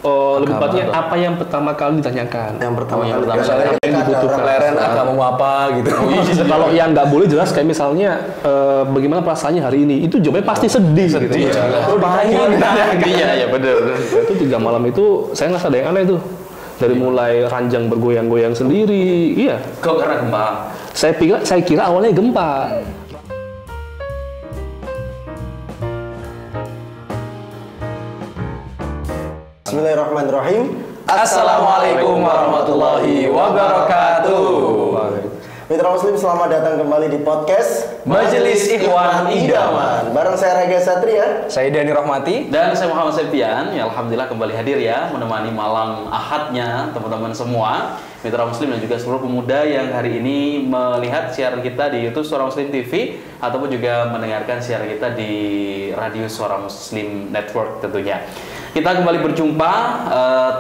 lebih tepatnya apa yang pertama kali ditanyakan. Yang pertama kali. Misalnya apa yang dibutuhkan. Leren agamamu apa gitu. Kalau yang nggak boleh jelas kayak misalnya bagaimana perasaannya hari ini, itu jawabannya pasti sedih. Gitu. Iya benar. Itu 3 malam itu saya ngerasa ada yang aneh tuh. Dari mulai ranjang bergoyang-goyang sendiri, iya. Kok karena gempa? Saya kira awalnya gempa. Bismillahirrahmanirrahim. Assalamualaikum warahmatullahi wabarakatuh. Mitra Muslim, selamat datang kembali di podcast Majelis Ikhwan Idaman. Bareng saya Rega Satria, Saya Dani Rahmati. Dan saya Muhammad Septian, ya alhamdulillah kembali hadir ya, menemani malam ahadnya teman-teman semua, Mitra Muslim dan juga seluruh pemuda yang hari ini melihat siaran kita di YouTube Suara Muslim TV ataupun juga mendengarkan siaran kita di Radio Suara Muslim Network tentunya. Kita kembali berjumpa,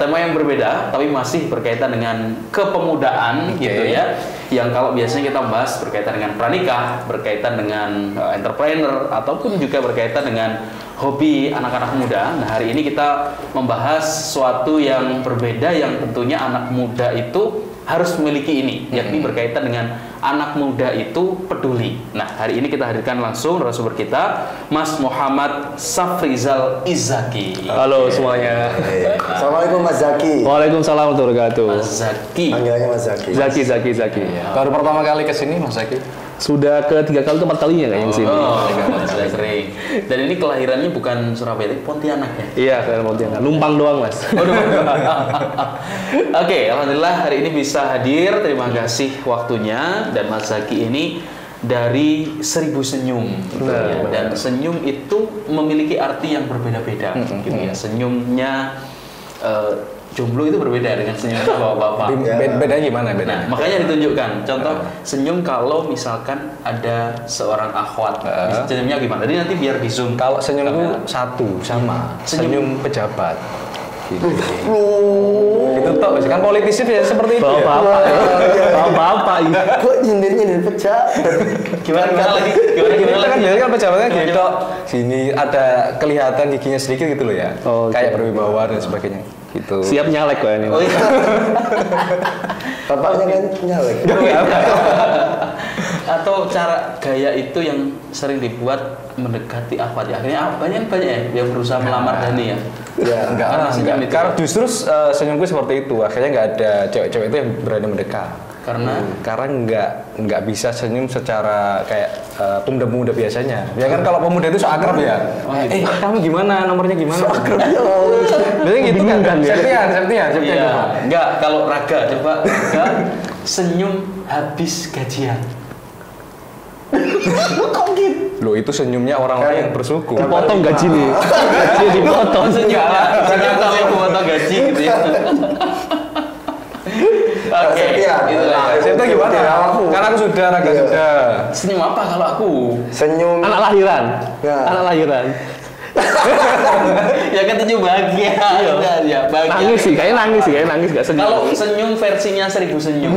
tema yang berbeda tapi masih berkaitan dengan kepemudaan gitu ya. Yang kalau biasanya kita bahas berkaitan dengan pranikah, berkaitan dengan entrepreneur ataupun juga berkaitan dengan hobi anak-anak muda. Nah, hari ini kita membahas sesuatu yang berbeda yang tentunya anak muda itu harus memiliki ini, yakni berkaitan dengan anak muda itu peduli. Nah, hari ini kita hadirkan langsung narasumber kita, Mas Muhammad Safrizal Izaki. Halo semuanya. Assalamualaikum Mas Zaki. Waalaikumsalam warahmatullahi wabarakatuh. Mas Zaki. Panggilannya Mas Zaki. Zaki. Baru pertama kali kesini Mas Zaki. Sudah ke 3 kali ke 4 kalinya kayaknya di sini. Oh, sudah sering. Dan ini kelahirannya bukan Surabaya, tapi Pontianak ya? Iya, kalian Pontianak. Numpang doang, Mas. Oke, alhamdulillah hari ini bisa hadir. Terima kasih waktunya. Dan Mas Zaki ini dari 1000 senyum, gitu ya. Dan senyum itu memiliki arti yang berbeda-beda, gitu ya. Senyumnya jomblo itu berbeda dengan senyum bapak-bapak. Bedanya gimana Nah, bedanya? makanya ditunjukkan contoh senyum kalau misalkan ada seorang akhwat. Senyumnya gimana? Jadi nanti biar di zoom. Kalau senyumku satu sama. Senyum pejabat. Gitu. Itu toh, kan politis ya seperti itu. Bapak ini. Kok nyindir pecah? Gimana lagi? Kita kan biasanya kan pejabatnya gitu. Sini ada kelihatan giginya sedikit gitu loh ya. Oh, kayak berwibawa dan sebagainya. Gitu. Siap nyalek kok ini. Oh, iya. Bapaknya kan nyalek. Atau cara gaya itu yang sering dibuat mendekati akhwat ya. Akhirnya banyak ya yang berusaha melamar Dani ya. Ya, Karena senyum itu. Karena justru senyumku seperti itu. Akhirnya nggak ada cewek-cewek itu yang berani mendekat. Karena nggak bisa senyum secara kayak pemuda-pemuda biasanya. Ya kan kalau pemuda itu so akrab ya. Kamu gimana? Nomornya gimana? So akrab ya. Biasanya gitu kan. Septian. iya. Enggak, kalau Raga coba Raga senyum habis gajian. Kok gitu? Loh itu senyumnya orang-orang yang bersyukur. Dipotong gaji nih. Gaji dipotong. Senyum kalau yang memotong gaji gitu ya. Oke, itulah. Septian gimana? Karena aku sudah, Raga sudah. Senyum apa kalau aku? Senyum. Anak lahiran. Ya. Anak lahiran. Ya kan senyum bahagia. Ya, bahagia. Nangis sih, kayaknya nangis gak senyum. Kalau senyum versinya 1000 senyum.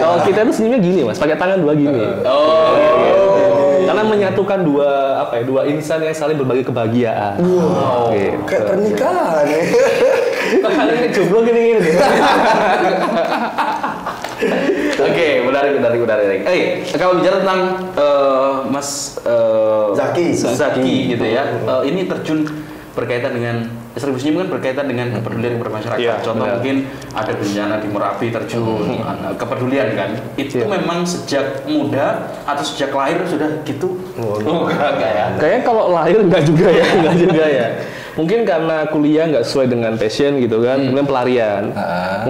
Kalau kita tuh senyumnya gini, Mas, pakai tangan 2 gini. Karena menyatukan dua insan yang saling berbagi kebahagiaan. Gitu. Kayak pernikahan ya. Ini jomblo gini. Oke, menarik. Kalau bicara tentang Mas Zaki gitu ya, ini terjun berkaitan dengan 1000 senyum kan berkaitan dengan kepedulian bermasyarakat. Iya, Contoh benar. mungkin ada bencana di Merapi terjun, kepedulian kan. Itu Iya. memang sejak muda atau sejak lahir sudah gitu? Enggak ya. Kayaknya kalau lahir enggak juga ya. Mungkin karena kuliah nggak sesuai dengan passion gitu kan, kemudian pelarian.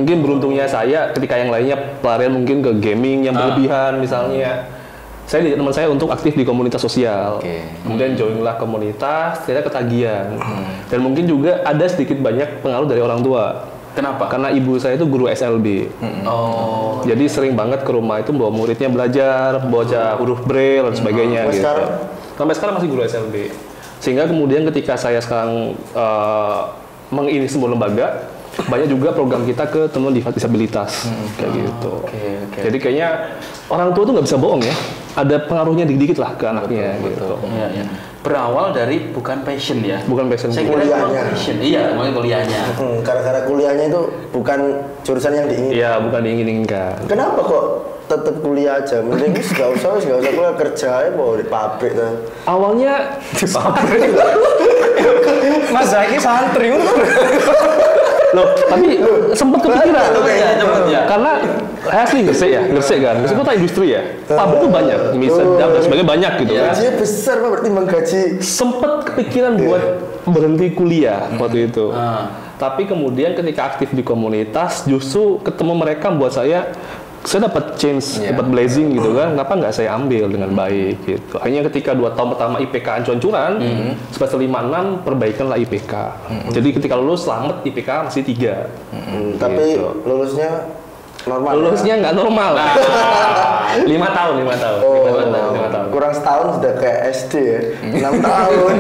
Mungkin beruntungnya saya ketika yang lainnya pelarian mungkin ke gaming yang berlebihan misalnya. Saya diajak teman saya untuk aktif di komunitas sosial. Kemudian joinlah komunitas, ternyata ketagihan. Dan mungkin juga ada sedikit banyak pengaruh dari orang tua. Kenapa? Karena ibu saya itu guru SLB. Jadi sering banget ke rumah itu bawa muridnya belajar, baca huruf braille dan sebagainya gitu. Sampai sekarang masih guru SLB. Sehingga kemudian ketika saya sekarang mengini sebuah lembaga, banyak juga program kita ke teman disabilitas kayak gitu. Jadi kayaknya orang tua tuh nggak bisa bohong ya. Ada pengaruhnya dikit-dikit lah ke anaknya gitu. Iya. berawal dari bukan passion ya. Bukan passion. Saya kira Kuliahnya. memang passion. Iya, makanya kuliahnya. Gara-gara kuliahnya itu bukan jurusan yang diinginkan. Iya, bukan diinginkan. Kenapa kok tetap kuliah aja? Mending nggak usah kuliah, kerja aja mau di pabrik tuh. Awalnya Di pabrik. Mas Zaki santri. loh, tapi sempet kepikiran. Ya. Karena asli Gresik kan. Gresik kota industri ya. Pabrik tuh banyak, mie sedap dan sebagainya banyak gitu kan. Gajinya besar Pak, berarti menggaji. Sempet kepikiran buat berhenti kuliah waktu itu. Tapi kemudian ketika aktif di komunitas, justru ketemu mereka buat saya dapat change, dapat blazing gitu kan. Kenapa nggak saya ambil dengan baik gitu. Hanya ketika 2 tahun pertama IPK ancur-ancuran, semester 5-6 perbaikanlah IPK. Jadi ketika lulus selamat IPK masih 3. Tapi Gitu. lulusnya normal. Lulusnya nggak normal. 5 tahun. Oh, 5 tahun. kurang setahun sudah kayak SD ya. 6 tahun.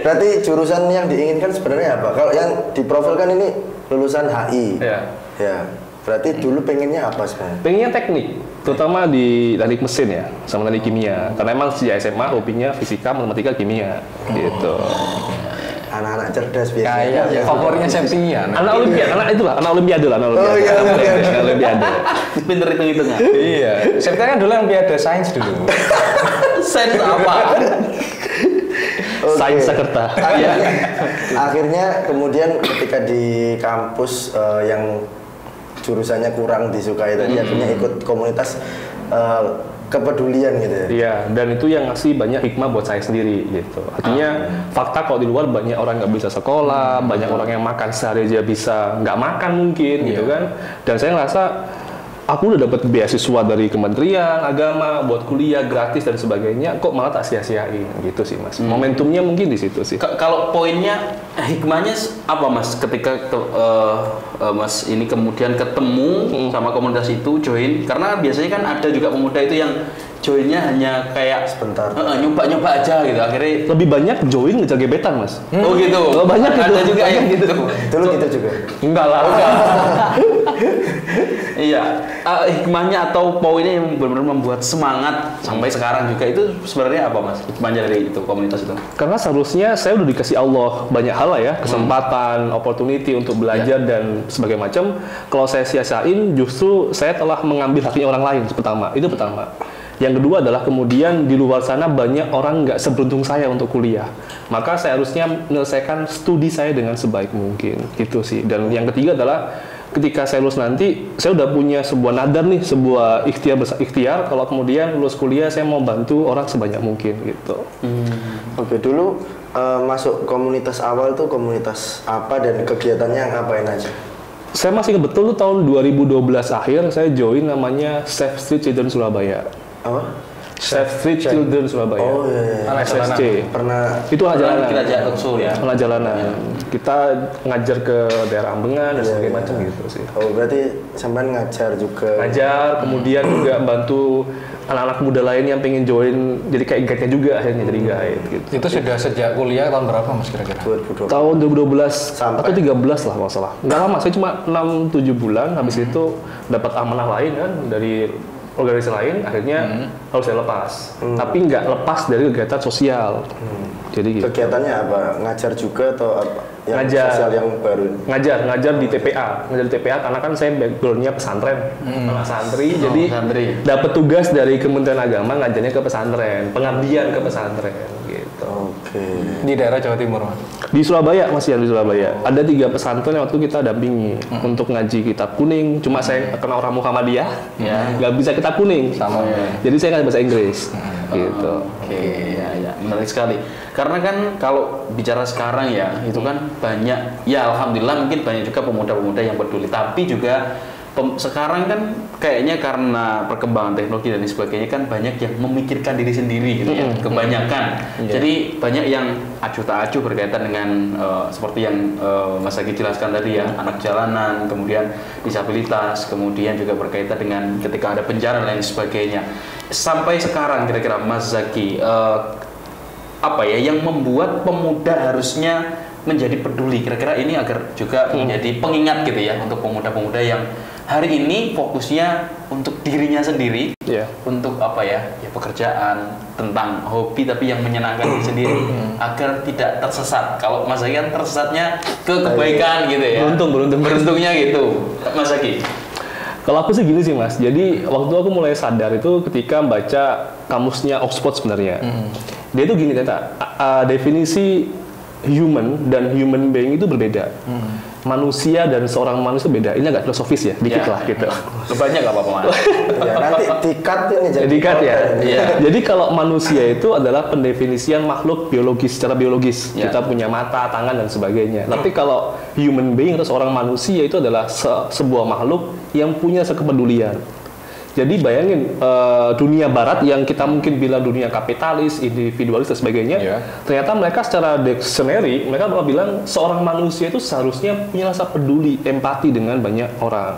Berarti jurusan yang diinginkan sebenarnya apa? Kalau yang diprofilkan ini lulusan HI. Iya. Ya. Berarti dulu pengennya apa sebenarnya? Pengennya teknik, terutama di teknik mesin ya, sama teknik kimia. Karena emang sejak SMA hobinya fisika, matematika, kimia, gitu. Anak-anak cerdas biasanya. Kayak favoritnya Septian. Anak olimpiade lah. Oh iya, Olimpiade. Pinter hitung-hitungan. Iya. Septian kan dulu Olimpiade sains dulu. Sains apa? Oke. Sains Sakerta. Akhirnya kemudian ketika di kampus yang jurusannya kurang disukai tadi, akhirnya ikut komunitas kepedulian gitu ya. Iya, dan itu yang ngasih banyak hikmah buat saya sendiri gitu. Artinya fakta kalau di luar banyak orang nggak bisa sekolah, banyak orang yang makan sehari aja bisa nggak makan mungkin gitu kan. Dan saya ngerasa aku udah dapat beasiswa dari Kementerian Agama buat kuliah gratis dan sebagainya, kok malah tak sia-siain gitu sih Mas. Momentumnya mungkin di situ sih. Kalau poinnya, hikmahnya apa Mas ketika Mas ini kemudian ketemu sama komunitas itu, join? Karena biasanya kan ada juga pemuda itu yang joinnya hanya kayak Sebentar. nyoba-nyoba aja gitu, akhirnya Lebih banyak join ngejar gebetan Mas. oh gitu. Oh, banyak gitu. Ada juga yang gitu. Dulu gitu juga. Enggak lah. Iya, hikmahnya atau poinnya yang benar-benar membuat semangat sampai sekarang juga itu sebenarnya apa Mas? Hikmahnya dari itu komunitas itu? Karena seharusnya saya udah dikasih Allah banyak hal lah ya, kesempatan, opportunity untuk belajar dan sebagainya macam. Kalau saya sia-siain, justru saya telah mengambil haknya orang lain. Itu pertama. Yang kedua adalah kemudian di luar sana banyak orang nggak seberuntung saya untuk kuliah. Maka saya harusnya menyelesaikan studi saya dengan sebaik mungkin. Gitu sih. Dan yang ketiga adalah ketika saya lulus nanti, saya udah punya sebuah nadar nih, sebuah ikhtiar kalau kemudian lulus kuliah saya mau bantu orang sebanyak mungkin gitu. Oke, dulu masuk komunitas awal tuh komunitas apa dan kegiatannya ngapain aja? Saya masih ingat betul tuh tahun 2012 akhir saya join namanya Safe Street Children Surabaya. Apa? Safe Street Children Surabaya. Oh iya. SSC. Pernah. Itu anak jalanan. Kita ajak usul ya. Anak jalanan. Kita ngajar ke daerah Ambengan dan sebagainya macam gitu sih. Oh, berarti sampean ngajar juga. Ngajar, kemudian juga bantu anak-anak muda lain yang pengen join jadi kayak guide-nya juga akhirnya jadi guide gitu. Itu sudah sejak kuliah tahun berapa Mas kira-kira? 2020. Tahun 2012 Sampai. atau 13 lah kalau salah. Nggak lama, saya cuma 6-7 bulan. Habis itu dapat amanah lain kan dari organisasi lain, akhirnya harus saya lepas. Tapi nggak lepas dari kegiatan sosial. Jadi gitu. Kegiatannya apa? Ngajar juga atau apa? Yang Ngajar. sosial yang baru. Ngajar di TPA. Ngajar di TPA karena kan saya background-nya pesantren. Anak santri, jadi santri. dapat tugas dari Kementerian Agama ngajarnya ke pesantren, pengabdian ke pesantren gitu. Oke. Di daerah Jawa Timur Mas. Di Surabaya, masih di Surabaya. Ada 3 pesantren yang waktu kita dampingi untuk ngaji kitab kuning. Cuma saya kena orang Muhammadiyah, nggak bisa kitab kuning. Sama. Jadi saya nggak bahasa Inggris. Gitu. Oke, ya, menarik sekali. Karena kan kalau bicara sekarang ya, itu kan banyak, ya alhamdulillah mungkin banyak juga pemuda-pemuda yang peduli. Tapi juga sekarang kan kayaknya karena perkembangan teknologi dan sebagainya kan banyak yang memikirkan diri sendiri gitu ya, kebanyakan. Jadi banyak yang acuh tak acuh berkaitan dengan seperti yang Mas Zaki jelaskan tadi ya, anak jalanan, kemudian disabilitas, kemudian juga berkaitan dengan ketika ada bencana dan lain sebagainya. Sampai sekarang kira-kira Mas Zaki apa ya yang membuat pemuda harusnya menjadi peduli, kira-kira ini agar juga menjadi pengingat gitu ya untuk pemuda-pemuda yang hari ini fokusnya untuk dirinya sendiri, Iya. untuk apa ya pekerjaan, tentang hobi tapi yang menyenangkan diri sendiri agar tidak tersesat. Kalau Mas Zaki kan tersesatnya ke kebaikan gitu ya. Beruntungnya gitu, Mas Zaki. Kalau aku sih gini sih Mas, jadi waktu aku mulai sadar itu ketika baca kamusnya Oxford sebenarnya. Dia itu gini ternyata, definisi human dan human being itu berbeda. Manusia dan seorang manusia beda. Ini agak filosofis ya, dikit lah gitu. Banyak gak apa-apa Mas. Ya, nanti dikat ini jadi Dikat ya. Iya. Jadi kalau manusia itu adalah pendefinisian makhluk biologis, secara biologis. Ya. Kita punya mata, tangan dan sebagainya. Tapi kalau human being atau seorang manusia itu adalah sebuah makhluk yang punya kepedulian. Jadi bayangin dunia barat yang kita mungkin bilang dunia kapitalis, individualis dan sebagainya, ternyata mereka secara dictionary mereka bakal bilang seorang manusia itu seharusnya punya rasa peduli, empati dengan banyak orang.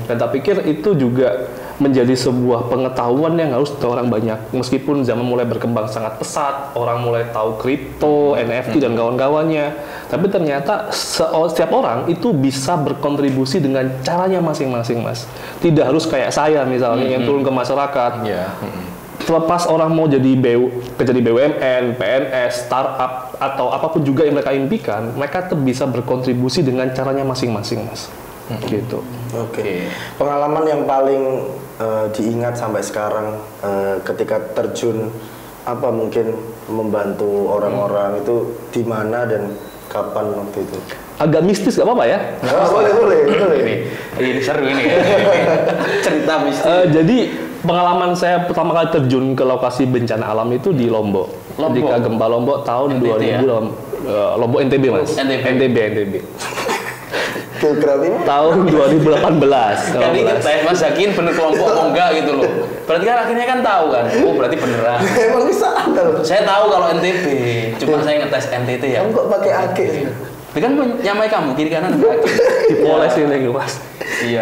Dan tak pikir itu juga menjadi sebuah pengetahuan yang harus tahu orang banyak. Meskipun zaman mulai berkembang sangat pesat, orang mulai tahu kripto, NFT dan kawan-kawannya, tapi ternyata setiap orang itu bisa berkontribusi dengan caranya masing-masing, Mas. Tidak harus kayak saya misalnya yang turun ke masyarakat. Terlepas orang mau jadi BUMN, PNS, startup atau apapun juga yang mereka impikan, mereka tetap bisa berkontribusi dengan caranya masing-masing, Mas. Gitu. Oke. Pengalaman yang paling diingat sampai sekarang ketika terjun apa mungkin membantu orang-orang itu di mana dan kapan waktu itu? Agak mistis, gak apa-apa ya? Boleh. Ini seru ini ya. Cerita mistis. Jadi pengalaman saya pertama kali terjun ke lokasi bencana alam itu di Lombok. Ketika gempa Lombok tahun NTT 2000 ya? Lombok NTB, Mas. NTB. Geografi Tahun 2018. Kan ini tes Mas Zaki bener kelompok apa enggak gitu loh. Berarti kan akhirnya kan tahu kan. Oh berarti beneran. emang bisa andal. Saya tahu kalau NTB, cuma saya ngetes NTT ya. Kamu kok pakai AK? Itu kan nyamai kamu kiri kanan kaki. Dipoles ini, Mas. Iya.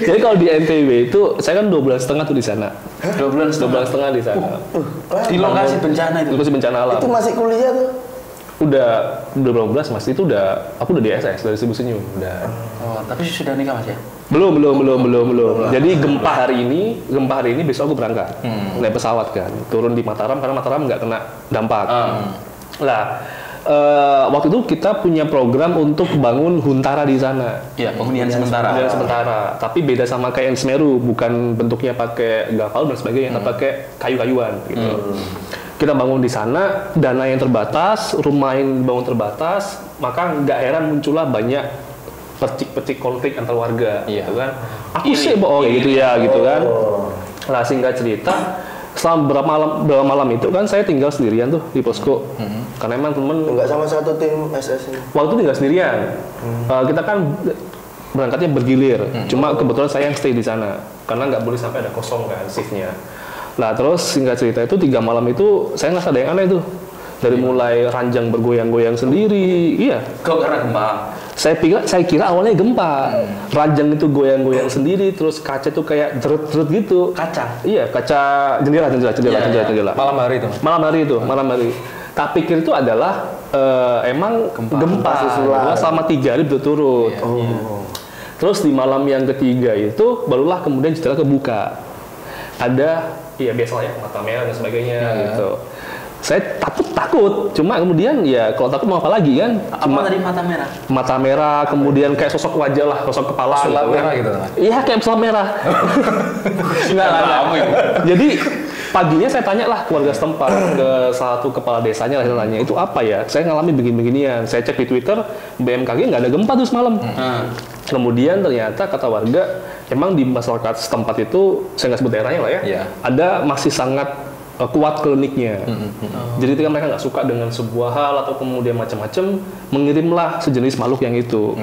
Jadi kalau di NTB itu saya kan 2 bulan setengah tuh di sana. 2 bulan 2 bulan setengah di sana. Di lokasi bencana itu. Lokasi bencana alam. Itu masih kuliah tuh? Udah berapa belas, Mas? Itu aku udah di SS dari Sibu Senyum udah. Oh, tapi sudah nikah Mas ya? Belum. Jadi gempa hari ini besok aku berangkat. Naik pesawat kan, turun di Mataram karena Mataram nggak kena dampak. Lah, waktu itu kita punya program untuk bangun huntara di sana. Iya, penghunian sementara. Penghunian sementara. Tapi beda sama kayak yang Semeru, bukan bentuknya pakai gapal dan sebagainya, tapi pakai kayu-kayuan gitu. Kita bangun di sana, dana yang terbatas, rumah yang bangun terbatas, maka nggak heran muncullah banyak percik-percik konflik antar warga, gitu kan. Aku sih kayak gitu ya, gitu kan. Lah singkat cerita, selama berapa malam itu kan saya tinggal sendirian tuh di posko, karena emang temen Enggak sama satu tim SS ini. waktu itu tinggal sendirian. Kita kan berangkatnya bergilir, cuma kebetulan saya yang stay di sana, karena nggak boleh sampai ada kosong kan shiftnya. Nah terus singkat cerita itu 3 malam itu saya ngerasa ada yang aneh tuh. Dari mulai ranjang bergoyang-goyang sendiri, iya. Kok karena gempa? Saya kira awalnya gempa. Ranjang itu goyang-goyang sendiri, terus kaca tuh kayak jeret-jeret gitu. Kaca? Iya, kaca jendela. Malam hari itu. Malam hari. Tak pikir itu adalah emang gempa. Selama 3 hari berturut. Terus di malam yang ketiga itu barulah kemudian jendela kebuka. Ada, ya biasalah ya, mata merah dan sebagainya gitu. Saya takut, cuma kemudian ya kalau takut mau apa lagi kan? Apa tadi mata merah? Mata merah, kemudian kayak sosok wajah lah, sosok kepala. Sulap gitu, merah kan. gitu. Iya kayak sulap merah. Enggak. Jadi paginya saya tanya lah keluarga setempat ke salah satu kepala desanya lah, saya tanya itu apa ya? Saya ngalami begini-beginian. Saya cek di Twitter, BMKG nggak ada gempa tuh semalam. Kemudian ternyata kata warga, emang di masyarakat setempat itu, saya nggak sebut daerahnya lah ya, ada masih sangat kuat kliniknya. Jadi ketika mereka nggak suka dengan sebuah hal atau kemudian macam-macam, mengirimlah sejenis makhluk yang itu.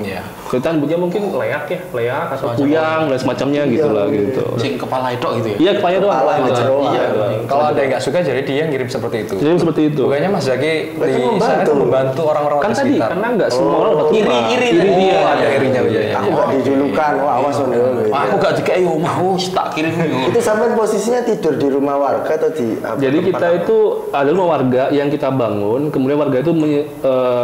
Kita nyebutnya mungkin leak atau kuyang dan semacamnya gitulah gitu. Sing kepala itu gitu ya? Iya kepalanya doang. Iya. Kalau ada yang nggak suka, jadi dia ngirim seperti itu. Jadi seperti itu. Bukannya Mas Zaki di sana itu membantu orang-orang Kan di tadi sekitar. karena nggak semua orang dapat Iri dia. Ada irinya ya. Aku nggak dijulukan, wah awas dulu. Aku gak dikei mau tak kirim. Itu sampai posisinya tidur di rumah warga atau di apa? Jadi kita itu ada rumah warga yang kita bangun, kemudian warga itu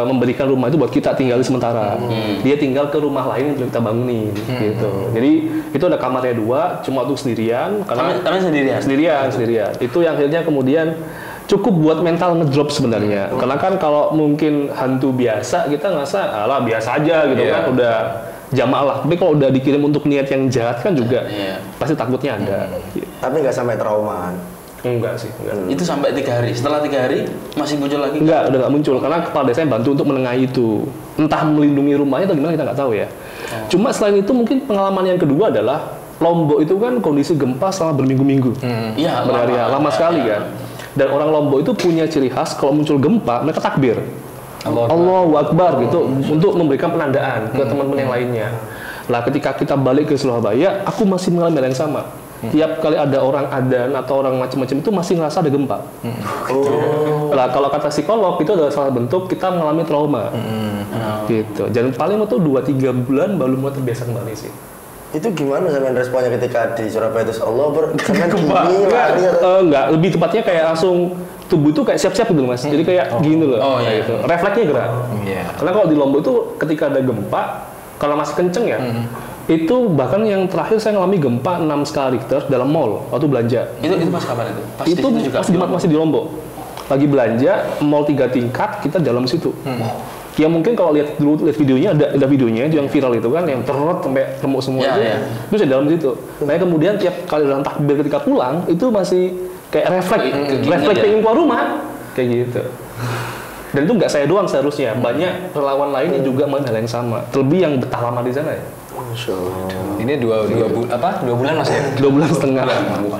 memberikan rumah itu buat kita tinggali sementara. Dia tinggal ke rumah lain yang belum kita bangunin gitu. Jadi itu ada kamarnya 2, cuma untuk sendirian. Karena sendirian. Itu yang akhirnya kemudian cukup buat mental ngedrop sebenarnya. Karena kan kalau mungkin hantu biasa kita ngerasa alah biasa aja gitu kan, udah jamaah lah. Tapi kalau udah dikirim untuk niat yang jahat kan juga pasti takutnya ada. Tapi nggak sampai trauma. Enggak sih, enggak. Itu sampai 3 hari. Setelah 3 hari masih muncul lagi? Enggak, udah nggak muncul karena kepala desanya bantu untuk menengahi itu. Entah melindungi rumahnya atau gimana kita nggak tahu ya. Cuma selain itu mungkin pengalaman yang kedua adalah Lombok itu kan kondisi gempa selama berminggu-minggu. Iya, berhari-hari, lama sekali kan. Dan orang Lombok itu punya ciri khas kalau muncul gempa mereka takbir. Allahu Akbar gitu untuk memberikan penandaan ke teman-teman yang lainnya. Lah ketika kita balik ke Surabaya, aku masih mengalami hal yang sama. Tiap kali ada orang adzan atau orang macam-macam itu masih ngerasa ada gempa. Lah kalau kata psikolog itu adalah salah bentuk kita mengalami trauma. Gitu. Dan paling itu 2-3 bulan baru mulai terbiasa kembali sih. Itu gimana sampean responnya ketika di Surabaya terus Allah sampean gini lari atau? Enggak, lebih tepatnya kayak langsung tubuh itu kayak siap-siap gitu Mas. Jadi kayak gini loh. Kayak gitu. Refleksnya gerak. Karena kalau di Lombok itu ketika ada gempa kalau masih kenceng ya, itu bahkan yang terakhir saya ngalami gempa 6 skala Richter dalam mall waktu belanja. Itu pas kapan itu? Pas Itu masih di Lombok. Lagi belanja, mall 3 tingkat, kita dalam situ. Ya mungkin kalau lihat videonya ada videonya yang viral itu kan yang terot sampai remuk semua itu saya dalam situ. Nah kemudian tiap kali dalam takbir ketika pulang itu masih kayak refleks pengen keluar rumah kayak gitu. Dan itu nggak saya doang seharusnya, banyak relawan lain yang juga main hal yang sama. Terlebih yang betah lama di sana ya. Ini 2 bulan Mas ya? 2 bulan setengah.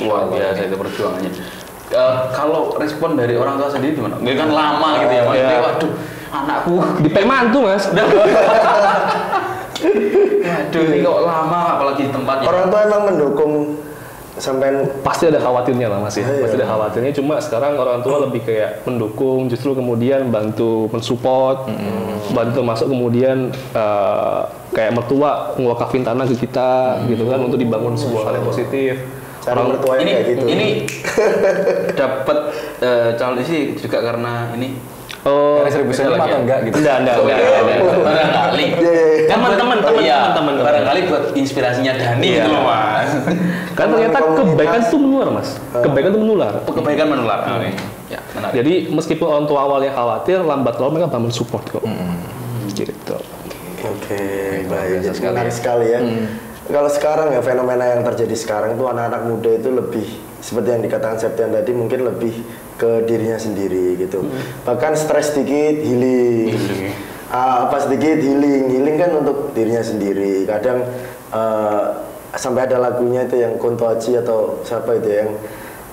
Luar biasa itu perjuangannya. Kalau respon dari orang tua sendiri gimana? Nggak kan lama gitu ya Mas. Waduh, anakku dipek mantu Mas. Waduh, ini kok lama apalagi di tempatnya. Orang tua emang mendukung sampai pasti ada khawatirnya lah Mas ya. Pasti ada khawatirnya, cuma sekarang orang tua lebih kayak mendukung, justru kemudian bantu mensupport, bantu masuk kemudian kayak mertua ngewakafin tanah ke kita gitu kan untuk dibangun sebuah hal yang positif. Orang mertua ini kayak gitu. Ini dapat calon istri juga karena ini Karena 1000 atau enggak gitu? Enggak. Barangkali. Teman-teman. Barangkali buat inspirasinya Dani gitu loh Mas. Kan ternyata kebaikan itu menular Mas. Kebaikan itu menular. Kebaikan menular. Ya, menarik. Jadi meskipun orang tua awalnya khawatir, lambat laun mereka bangun support kok. Gitu. Oke, baik. Jadi menarik sekali ya. Kalau sekarang ya fenomena yang terjadi sekarang itu anak-anak muda itu lebih seperti yang dikatakan Septian tadi mungkin lebih ke dirinya sendiri gitu. Bahkan stres sedikit healing. Apa sedikit healing kan untuk dirinya sendiri. Kadang sampai ada lagunya itu yang Kunto Aji atau siapa itu yang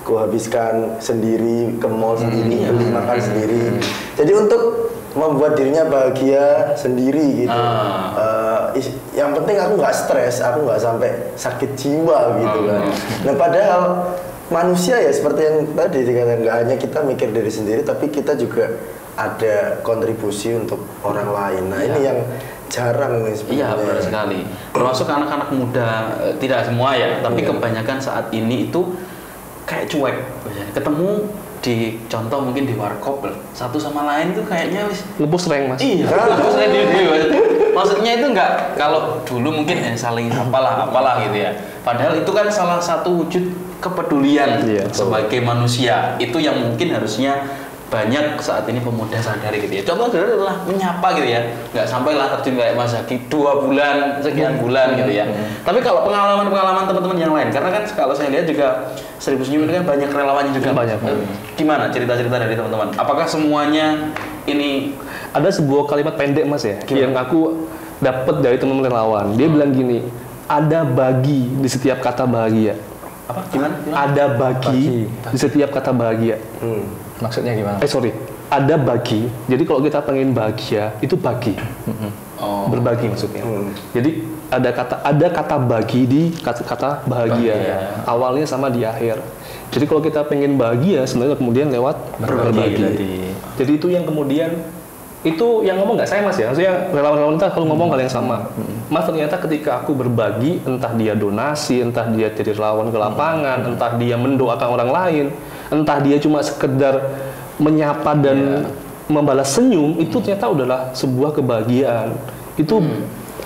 ku habiskan sendiri, ke mall sendiri, beli makan sendiri. Jadi untuk membuat dirinya bahagia sendiri gitu. Yang penting aku nggak stres, aku nggak sampai sakit jiwa gitu kan. Nah padahal manusia ya seperti yang tadi dikatakan nggak hanya kita mikir diri sendiri, tapi kita juga ada kontribusi untuk orang lain. Nah ini yang jarang nih sebenarnya. Iya benar sekali. Termasuk anak-anak muda, tidak semua ya, tapi kebanyakan saat ini itu kayak cuek. Ketemu di contoh mungkin di warkop satu sama lain tuh kayaknya wis Lepus reng Mas. Iya, lepus reng maksudnya itu enggak kalau dulu mungkin saling apalah gitu ya. Padahal itu kan salah satu wujud kepedulian sebagai manusia. Itu yang mungkin harusnya banyak saat ini pemuda sadari gitu ya. Contoh adalah menyapa gitu ya. Enggak sampailah terjun kayak Mas Zaki 2 bulan, sekian bulan gitu ya. Tapi kalau pengalaman teman-teman yang lain, karena kan kalau saya lihat juga 1000 Senyum itu kan banyak relawannya juga. Banyak. Gimana cerita-cerita dari teman-teman? Apakah semuanya ini ada sebuah kalimat pendek Mas ya, yang aku dapat dari teman relawan. Dia bilang gini, ada bagi di setiap kata bahagia. Apa? Gimana? Ada bagi di setiap kata bahagia. Maksudnya gimana? Ada bagi. Jadi kalau kita pengen bahagia itu bagi. Berbagi maksudnya. Jadi ada kata bagi di kata bahagia. Awalnya sama di akhir. Jadi kalau kita pengen bahagia sebenarnya kemudian lewat berbagi. Jadi itu yang kemudian itu yang ngomong nggak saya Mas ya. Maksudnya relawan-relawan kita kalau ngomong hal yang sama. Mas ternyata ketika aku berbagi, entah dia donasi, entah dia jadi relawan ke lapangan, entah dia mendoakan orang lain, entah dia cuma sekedar menyapa dan membalas senyum, itu ternyata adalah sebuah kebahagiaan. Itu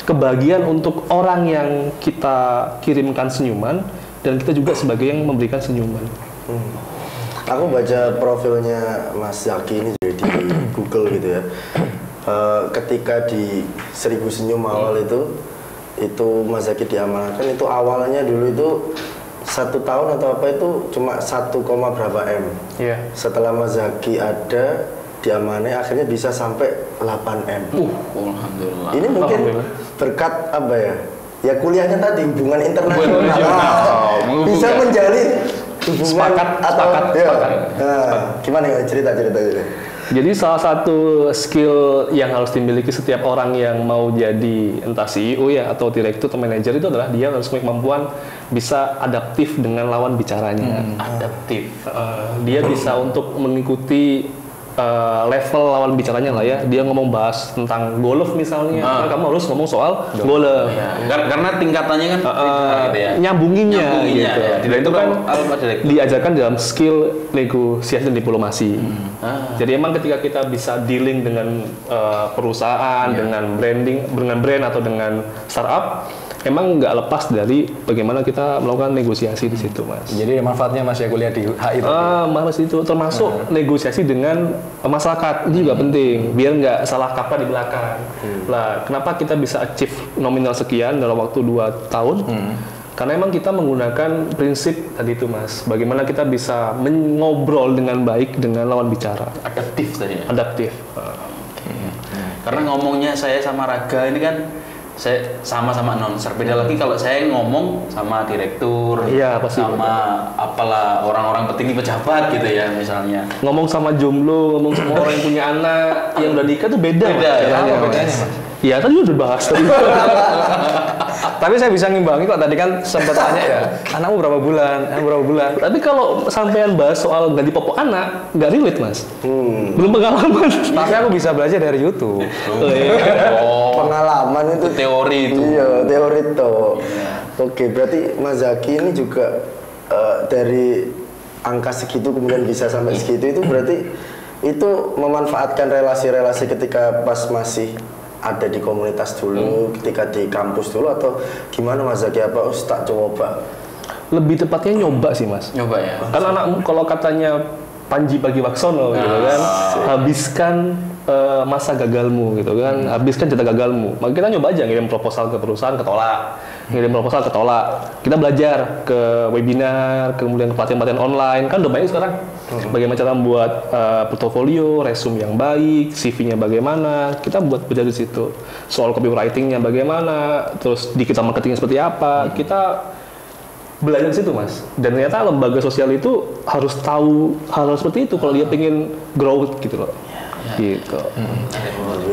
kebahagiaan untuk orang yang kita kirimkan senyuman, dan kita juga sebagai yang memberikan senyuman. Aku baca profilnya Mas Zaki ini di Google gitu ya. Ketika di 1000 senyum awal itu Mas Zaki diamankan, itu awalnya dulu itu 1 tahun atau apa itu cuma 1, berapa M. Iya. Setelah Mas Zaki ada diamanai akhirnya bisa sampai 8 M. Alhamdulillah. Ini mungkin berkat apa ya? Ya kuliahnya tadi hubungan internasional. Bisa menjalin hubungan Sepakat. Nah, gimana ya cerita. Jadi salah satu skill yang harus dimiliki setiap orang yang mau jadi entah CEO ya atau direktur atau manajer itu adalah dia harus memiliki kemampuan bisa adaptif dengan lawan bicaranya. Adaptif. Dia bisa untuk mengikuti level lawan bicaranya lah ya. Dia ngomong bahas tentang golf misalnya, kan kamu harus ngomong soal golf. Ya, karena tingkatannya kan gitu ya. Nyambunginnya gitu. Ya. Dan itu kan diajarkan dalam skill negosiasi dan diplomasi. Jadi emang ketika kita bisa dealing dengan perusahaan, dengan brand atau dengan startup, emang nggak lepas dari bagaimana kita melakukan negosiasi di situ, Mas. Jadi manfaatnya Mas ya kuliah di HI itu? Mas itu termasuk negosiasi dengan masyarakat itu juga penting, biar nggak salah kaprah di belakang. Lah, kenapa kita bisa achieve nominal sekian dalam waktu 2 tahun? Karena emang kita menggunakan prinsip tadi itu, Mas. Bagaimana kita bisa ngobrol dengan baik dengan lawan bicara. Adaptif tadi ya? Adaptif. Karena ngomongnya saya sama Raga ini kan saya sama-sama announcer. Beda lagi kalau saya ngomong sama direktur, pasti sama apalah orang-orang petinggi pejabat gitu ya misalnya. Ngomong sama jomblo, ngomong sama orang yang punya anak yang udah nikah tuh beda. Beda ya, Mas. bedanya, Mas. Iya, tadi udah bahas tadi. Tapi saya bisa ngimbangi kok, tadi kan sempat tanya ya, anakmu berapa bulan? Tapi kalau sampean bahas soal ganti popok anak, nggak relate, Mas. Belum pengalaman. Tapi aku bisa belajar dari YouTube. Pengalaman itu teori itu. Iya, teori itu. Oke, berarti Mas Zaki ini juga dari angka segitu kemudian bisa sampai segitu, itu berarti itu memanfaatkan relasi-relasi ketika pas masih ada di komunitas dulu, ketika di kampus dulu, atau gimana Mas Zaki? Apa tak coba? Lebih tepatnya nyoba sih, Mas. Nyoba ya. Kan anakmu kalau katanya Panji Pragiwaksono gitu kan, habiskan masa gagalmu gitu kan, habiskan jatah gagalmu. Maka kita nyoba aja ngirim proposal ke perusahaan, ketolak. Kita belajar ke webinar, kemudian ke pelatihan-pelatihan online, kan udah banyak sekarang. Bagaimana cara membuat portofolio, resume yang baik, CV-nya bagaimana, kita buat belajar di situ. Soal copywriting-nya bagaimana, terus digital marketing-nya seperti apa, kita belajar di situ, Mas. Dan ternyata lembaga sosial itu harus tahu hal seperti itu kalau dia pengen growth gitu loh. Gitu.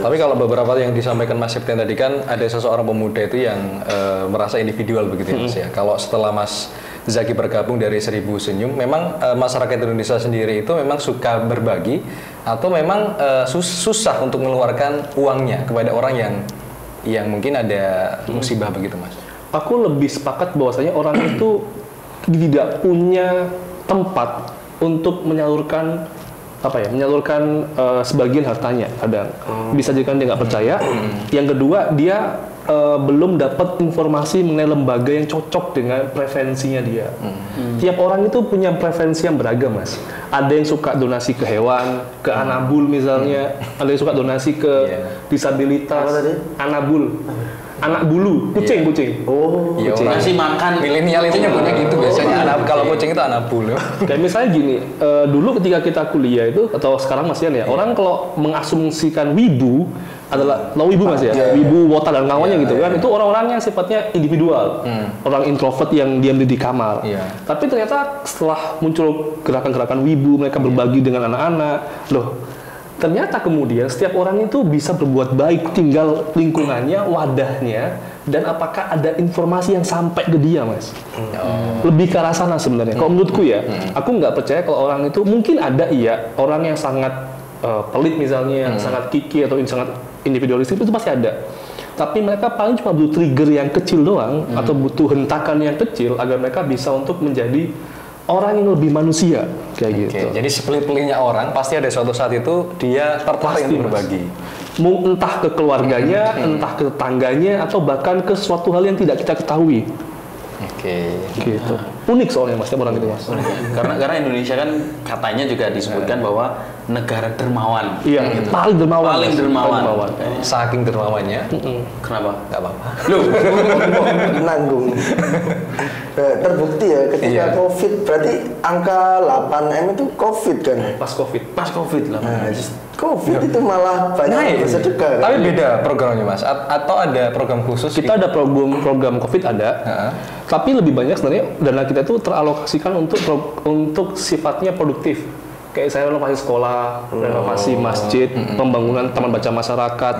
Tapi kalau beberapa yang disampaikan Mas Septian tadi kan ada seseorang pemuda itu yang merasa individual begitu ya, Mas ya. Kalau setelah Mas Zaki bergabung dari 1000 Senyum, memang masyarakat Indonesia sendiri itu memang suka berbagi atau memang susah untuk mengeluarkan uangnya kepada orang yang mungkin ada musibah begitu, Mas? Aku lebih sepakat bahwasanya orang itu tidak punya tempat untuk menyalurkan sebagian hartanya. Kadang bisa jadikan dia nggak percaya. Yang kedua, dia belum dapat informasi mengenai lembaga yang cocok dengan preferensinya dia. Tiap orang itu punya preferensi yang beragam, Mas. Ada yang suka donasi ke hewan, ke anabul misalnya. Ada yang suka donasi ke disabilitas. Anabul. Anak bulu, kucing. Oh, kucing. Ngasih makan. Milenial itu nyebutnya gitu biasanya. Kalau kucing itu anak bulu. Kayak misalnya gini, dulu ketika kita kuliah itu atau sekarang masih ya, orang kalau mengasumsikan wibu adalah wibu Mas ya, wibu wota dan kawannya gitu kan, itu orang-orang yang sifatnya individual, orang introvert yang diam di kamar. Tapi ternyata setelah muncul gerakan-gerakan wibu, mereka berbagi dengan anak-anak, ternyata kemudian setiap orang itu bisa berbuat baik, tinggal lingkungannya, wadahnya, dan apakah ada informasi yang sampai ke dia, Mas. Lebih ke arah sana sebenarnya. Kalau menurutku ya, aku nggak percaya kalau orang itu, mungkin ada orang yang sangat pelit misalnya, yang sangat kiki atau sangat individualistik, itu pasti ada. Tapi mereka paling cuma butuh trigger yang kecil doang, atau butuh hentakan yang kecil agar mereka bisa untuk menjadi orang yang lebih manusia kayak gitu. Jadi sepelit-pelitnya orang pasti ada suatu saat itu dia tertarik untuk berbagi. entah ke keluarganya, entah ke tetangganya, atau bahkan ke suatu hal yang tidak kita ketahui. Oke. Gitu. Unik soalnya mas, orang itu mas. Karena Indonesia kan katanya juga disebutkan bahwa negara dermawan. Iya, paling dermawan. Paling dermawan. Saking dermawannya. Kenapa? Nggak apa-apa. Loh, Nanggung. Terbukti ya ketika COVID, berarti angka 8M itu COVID kan? Pas COVID lah. Nah, COVID itu malah banyak bersedekah kan? Tapi beda programnya mas, atau ada program khusus? Kita ada program COVID ada, tapi lebih banyak sebenarnya dana kita itu teralokasikan untuk sifatnya produktif. Kayak saya renovasi sekolah, renovasi masjid, pembangunan taman baca masyarakat,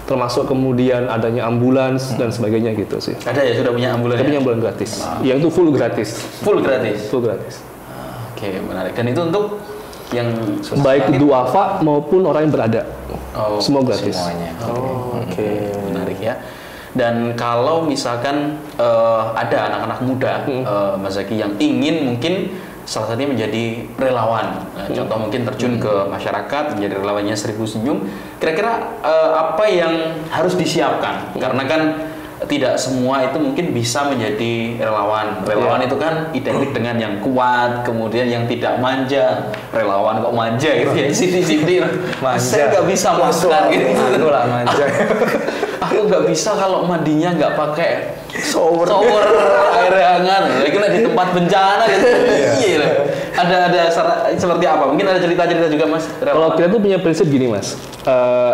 termasuk kemudian adanya ambulans dan sebagainya gitu sih. ada ya sudah punya ambulans. Tapi Ya? yang bulan gratis, yang itu full gratis. Full gratis. Full gratis. Oke, menarik. Dan itu untuk yang Baik duafa maupun orang yang berada, semua gratis. Semuanya. Oke. Menarik ya. Dan kalau misalkan ada anak-anak muda, Mas Zaki yang ingin mungkin salah satunya menjadi relawan, contoh mungkin terjun ke masyarakat menjadi relawannya 1000 Senyum. Kira-kira apa yang harus disiapkan? Karena kan tidak semua itu mungkin bisa menjadi relawan. Relawan itu kan identik dengan yang kuat, kemudian yang tidak manja. Relawan kok manja gitu ya, siti-siti. Saya nggak bisa makan gitu. Aku lah manja. Aku nggak bisa kalau mandinya nggak pakai Shower. air hangat. Lagi di tempat bencana gitu. Iya. Ada seperti apa? Mungkin ada cerita-cerita juga Mas. Kalau kita tuh punya prinsip gini mas,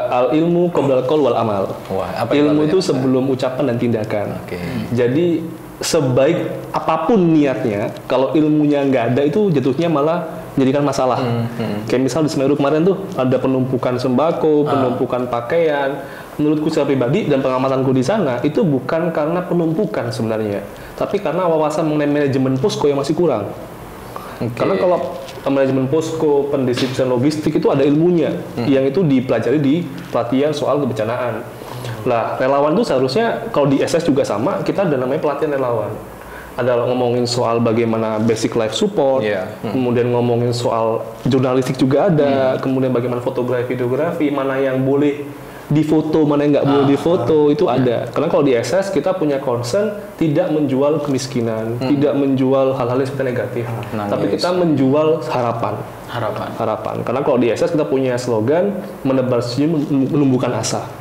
al ilmu qoblal qaul wal amal. Wah, apa Ilmu itu itu sebelum ucapan dan tindakan. Oke. Jadi sebaik apapun niatnya, kalau ilmunya nggak ada itu jatuhnya malah menjadikan masalah. Kayak misal di Semeru kemarin tuh ada penumpukan sembako, penumpukan pakaian. Menurutku secara pribadi dan pengamatanku di sana itu bukan karena penumpukan sebenarnya, tapi karena wawasan mengenai manajemen posko yang masih kurang. Karena kalau manajemen posko, pendistribusian logistik itu ada ilmunya, yang itu dipelajari di pelatihan soal kebencanaan. Lah, relawan itu seharusnya kalau di SS juga sama, kita ada namanya pelatihan relawan. Ada ngomongin soal bagaimana basic life support, kemudian ngomongin soal jurnalistik juga ada, kemudian bagaimana fotografi, videografi, mana yang boleh difoto, mana yang nggak boleh difoto, itu ada. Karena kalau di SS kita punya concern tidak menjual kemiskinan, tidak menjual hal-hal yang seperti negatif, tapi kita menjual harapan. Karena kalau di SS kita punya slogan menebar senyum, menumbuhkan asa.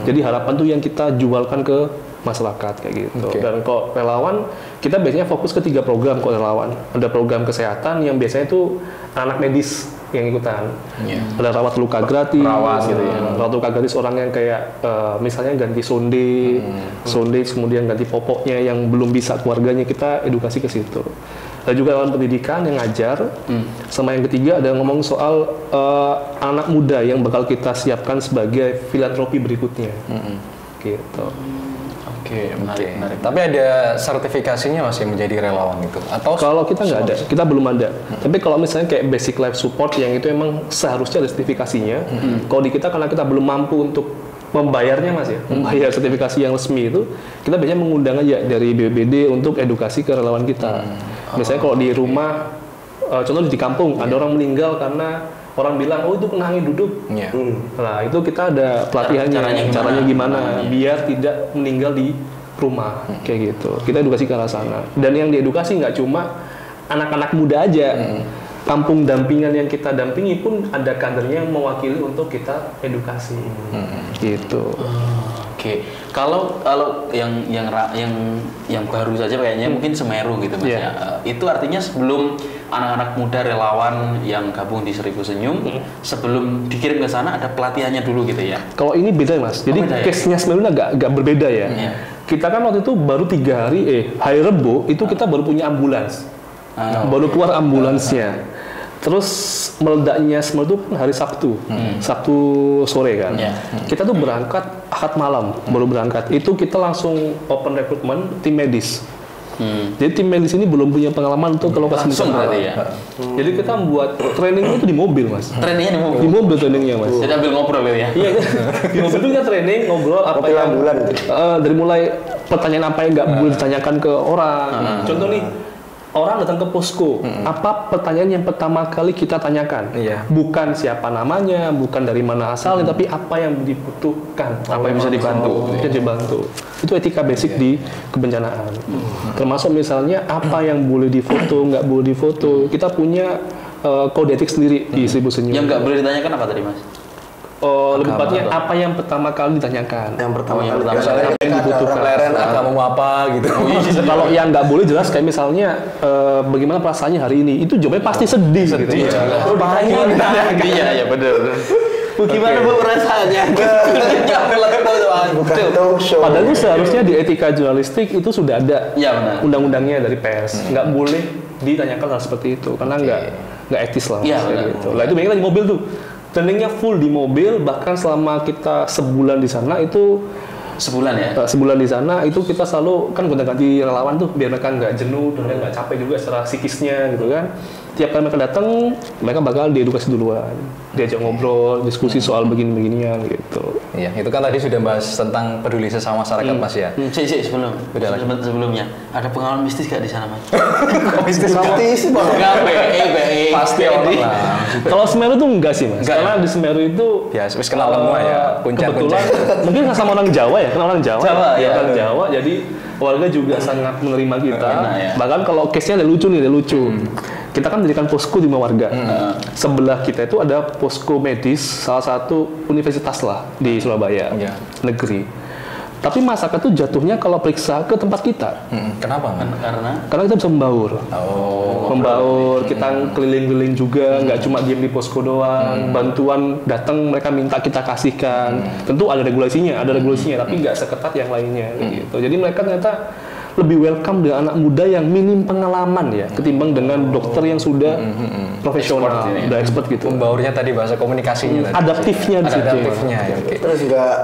Jadi harapan tuh yang kita jualkan ke masyarakat kayak gitu. Dan kalau relawan kita biasanya fokus ke 3 program kalau relawan. Ada program kesehatan yang biasanya itu anak medis yang ikutan. Ada rawat luka gratis, gitu ya. Rawat luka gratis orang yang kayak misalnya ganti sonde, kemudian ganti popoknya yang belum bisa keluarganya, kita edukasi ke situ. Ada juga dalam pendidikan yang ngajar. Sama yang ketiga ada ngomong soal anak muda yang bakal kita siapkan sebagai filantropi berikutnya. Gitu. Oke, menarik. Tapi ada sertifikasinya masih menjadi relawan itu? Atau kalau kita nggak ada, kita belum ada. Tapi kalau misalnya kayak basic life support yang itu emang seharusnya ada sertifikasinya. Kalau di kita karena kita belum mampu untuk membayarnya mas ya, membayar sertifikasi yang resmi itu, kita biasanya mengundang aja dari BPBD untuk edukasi ke relawan kita. Misalnya kalau di rumah, contoh di kampung ada orang meninggal karena orang bilang, oh itu kena angin duduk. Nah itu kita ada pelatihannya, caranya gimana biar tidak meninggal di rumah, kayak gitu. Kita edukasi ke arah sana. Dan yang diedukasi nggak cuma anak-anak muda aja. Kampung dampingan yang kita dampingi pun ada kadernya yang mewakili untuk kita edukasi. Gitu. Oke. Kalau yang baru saja kayaknya mungkin Semeru gitu mas ya. Itu artinya sebelum anak-anak muda relawan yang gabung di 1000 Senyum, sebelum dikirim ke sana ada pelatihannya dulu gitu ya. Kalau ini beda mas. Jadi case-nya Semeru agak berbeda ya. Kita kan waktu itu baru 3 hari Rebo itu kita baru punya ambulans. Baru keluar ambulansnya. Terus meledaknya semua itu hari Sabtu, Sabtu sore kan. Kita tuh berangkat Ahad malam, baru berangkat. Itu kita langsung open recruitment tim medis. Jadi tim medis ini belum punya pengalaman untuk ke lokasi bencana. Jadi kita membuat training itu di mobil mas. Trainingnya di mobil? Di mobil trainingnya mas. Jadi ambil ngobrol ya? Iya, di mobil itu kita training, ngobrol apa yang dari mulai pertanyaan apa yang nggak boleh ditanyakan ke orang. Contoh nih, orang datang ke posko, apa pertanyaan yang pertama kali kita tanyakan? Iya. Bukan siapa namanya, bukan dari mana asalnya, tapi apa yang dibutuhkan, apa yang bisa dibantu, bisa dibantu. Itu etika basic di kebencanaan. Termasuk misalnya apa yang boleh difoto, nggak boleh difoto. Kita punya kode etik sendiri di Seribu Senyum. Yang nggak boleh ditanyakan apa tadi Mas? Lebih tepatnya apa yang pertama kali ditanyakan. Yang pertama yang kali. pertama Biasanya kali. Apa yang dibutuhkan. Leren agamamu apa gitu. Kalau yang nggak boleh jelas kayak misalnya bagaimana perasaannya hari ini, itu jawabannya pasti sedih. Gitu. Iya benar. Gimana Bu perasaannya? Bukan talk show. Padahal itu seharusnya di etika jurnalistik itu sudah ada Iya benar. undang-undangnya dari pers. Nggak boleh ditanyakan hal seperti itu karena nggak etis lah. Iya, kayak benar. gitu. Lah itu bayangin di mobil tuh. Trainingnya full di mobil, bahkan selama kita sebulan di sana itu Sebulan ya? sebulan di sana itu kita selalu kan gonta-ganti relawan tuh biar mereka nggak jenuh dan nggak capek juga secara psikisnya gitu kan. Tiap kali mereka datang, mereka bakal diedukasi duluan, diajak ngobrol, diskusi soal begini-beginian gitu. Iya, itu kan tadi sudah bahas tentang peduli sesama masyarakat Mas ya. Sebelumnya ada pengalaman mistis gak di sana Mas? Mistis Enggak, BE. pasti orang lah. Kalau Semeru tuh enggak sih mas, Enggak, karena di Semeru itu Biasa, wis kenal semua ya, kebetulan puncak-puncak. mungkin sama orang Jawa ya, kenal orang Jawa. Jawa, ya. Orang Jawa, jadi warga juga sangat menerima kita. Enak, ya. Bahkan kalau case-nya ada lucu nih, ada lucu. Kita kan mendirikan posko di rumah warga. Sebelah kita itu ada posko medis, salah satu universitas lah di Surabaya, Iya. negeri. Tapi masyarakat tuh jatuhnya kalau periksa ke tempat kita, Kenapa kan? karena kita bisa membaur. Membaur, kita keliling-keliling juga, nggak cuma diam di posko doang. Bantuan datang mereka minta kita kasihkan. Tentu ada regulasinya, tapi nggak seketat yang lainnya. Gitu. Jadi mereka ternyata lebih welcome dengan anak muda yang minim pengalaman ya, ketimbang dengan dokter yang sudah profesional, udah expert gitu. Membaurnya tadi bahasa komunikasinya tadi. Adaptifnya di situ. Adaptifnya ya, oke. Terus enggak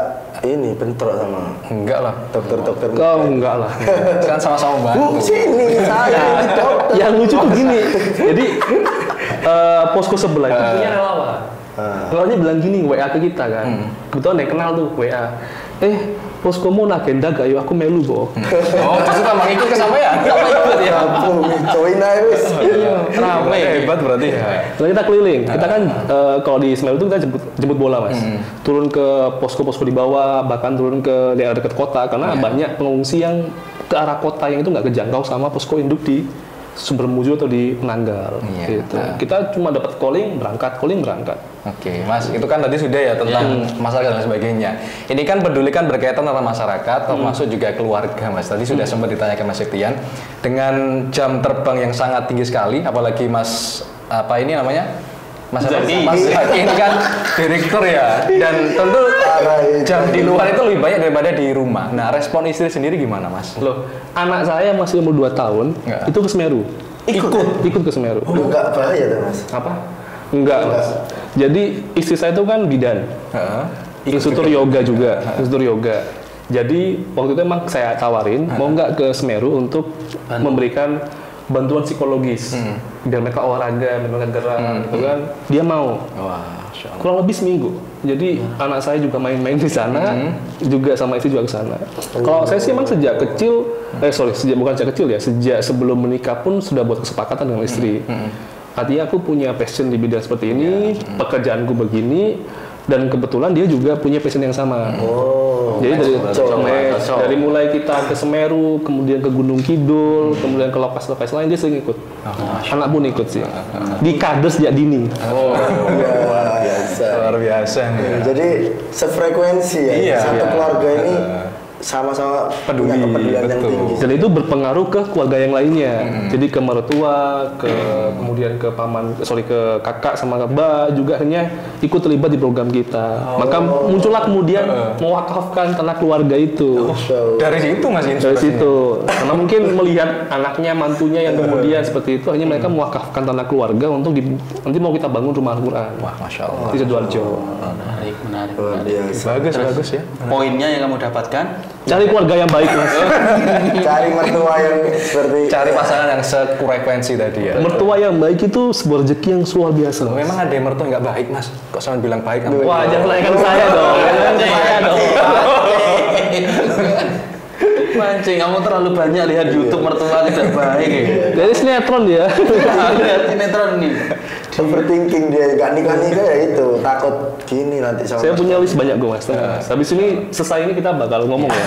ini bentrok sama Enggak lah. dokter-dokter. Kau enggak lah. Kan sama-sama Bu, bantu. sini saya ini dokter. Yang lucu tuh gini, jadi posko sebelah itu punya relawan. Relawannya bilang gini, WA ke kita kan. Kebetulan yang kenal tuh WA. Poskomu agenda gak yuk aku melu boh. Oh, justru tambah ikut ke sampean. Sama ikut ya. Bu, join aja wis. Ramai. Hebat berarti ya. Lalu kita keliling. Kita kan kalau di Semeru itu kita jemput bola mas. Turun ke posko-posko di bawah, bahkan turun ke daerah dekat kota karena banyak pengungsi yang ke arah kota yang itu nggak kejangkau sama posko induk di Sumbermuju atau di Penanggal. Iya. Gitu. Kita cuma dapat calling berangkat. Oke, Mas, itu kan tadi sudah ya tentang masyarakat dan sebagainya. Ini kan peduli kan berkaitan tentang masyarakat, termasuk juga keluarga, Mas. Tadi sudah sempat ditanyakan Mas Septian, dengan jam terbang yang sangat tinggi sekali, apalagi Mas apa ini namanya? Mas Zaki. Mas Zaki ini kan direktur ya, dan tentu jam di luar itu lebih banyak daripada di rumah. Nah, respon istri sendiri gimana, Mas? Loh, anak saya masih umur 2 tahun, itu ke Semeru. Ikut ke Semeru. Enggak bahaya tuh, Mas. Apa? Enggak, Mas. Jadi istri saya itu kan bidan. Instruktur yoga juga, instruktur yoga. Jadi waktu itu emang saya tawarin mau nggak ke Semeru untuk memberikan bantuan psikologis biar mereka olahraga, biar mereka gerak, gitu kan. Dia mau. Wah, Kurang lebih seminggu. Jadi anak saya juga main-main di sana, juga sama istri juga ke sana. Kalau saya sih emang sejak kecil, bukan sejak kecil ya, sejak sebelum menikah pun sudah buat kesepakatan dengan istri. Artinya aku punya passion di bidang seperti ini, pekerjaanku begini, dan kebetulan dia juga punya passion yang sama. Jadi dari mulai kita ke Semeru, kemudian ke Gunung Kidul, kemudian ke lokasi-lokasi lain dia sering ikut. Anak pun ikut sih. Di kader sejak dini. luar biasa. Jadi sefrekuensi ya. Iya, Satu iya. keluarga ini sama-sama Peduli, punya kepedulian yang betul. tinggi. Dan itu berpengaruh ke keluarga yang lainnya. Jadi ke mertua, kemudian ke kakak sama ke mbak juga akhirnya ikut terlibat di program kita. Maka muncullah kemudian mewakafkan tanah keluarga itu. Dari situ Mas Dari inspirasinya. situ. Karena mungkin melihat anaknya, mantunya yang kemudian seperti itu, akhirnya mereka mewakafkan tanah keluarga untuk nanti mau kita bangun rumah Al-Quran. Wah, Masya Allah. Di Sidoarjo. Menarik. Luar biasa. Bagus ya. Poinnya yang kamu dapatkan, Cari keluarga yang baik, Mas. Cari mertua yang seperti Cari pasangan yang sefrekuensi tadi ya. Mertua yang baik itu sebuah rezeki yang luar biasa. Mas. Memang ada yang mertua nggak baik Mas? Kok sama bilang baik? Wah, jangan tanyakan saya dong. Jangan saya dong. Mancing, kamu terlalu banyak lihat YouTube mertua tidak baik. Jadi sinetron dia. Lihat sinetron nih. Overthinking dia, gak nikah-nikah ya itu, takut gini nanti sama Saya punya list banyak gue mas. Habis ini selesai ini kita bakal ngomong ya.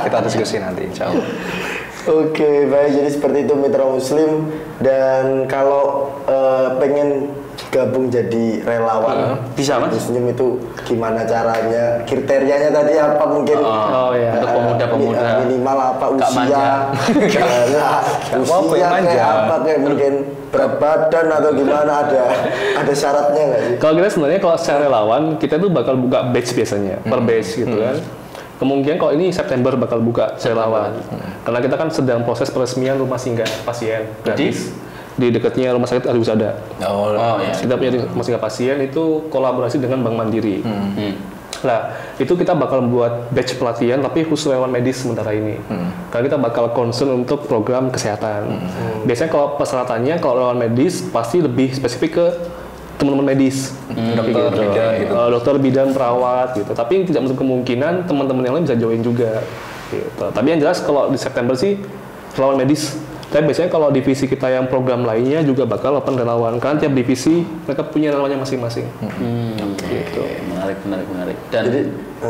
Kita diskusi nanti, insya Allah. Oke, baik. Jadi seperti itu Mitra Muslim. Dan kalau pengen gabung jadi relawan bisa mas? Senyum itu gimana caranya? Kriterianya tadi apa mungkin? Ya. Untuk pemuda-pemuda. Minimal apa Gak usia? Usia kayak apa kayak mungkin berat badan atau gimana ada syaratnya nggak sih? Kalau kita sebenarnya kalau secara relawan kita tuh bakal buka batch biasanya per batch gitu kan. Kemungkinan kalau ini September bakal buka relawan. Karena kita kan sedang proses peresmian rumah singgah pasien gratis di dekatnya rumah sakit Adiwisada. Iya. Kita punya rumah singgah pasien itu kolaborasi dengan Bank Mandiri. Nah, itu kita bakal membuat batch pelatihan tapi khusus relawan medis sementara ini. Karena kita bakal concern untuk program kesehatan. Biasanya kalau persyaratannya kalau relawan medis pasti lebih spesifik ke teman-teman medis, dokter bidan, perawat gitu. Tapi tidak menutup kemungkinan teman-teman yang lain bisa join juga. Gitu. Tapi yang jelas kalau di September sih relawan medis. Tapi biasanya kalau divisi kita yang program lainnya juga bakal open relawan. Karena tiap divisi mereka punya relawannya masing-masing. Gitu. Menarik. Dan Jadi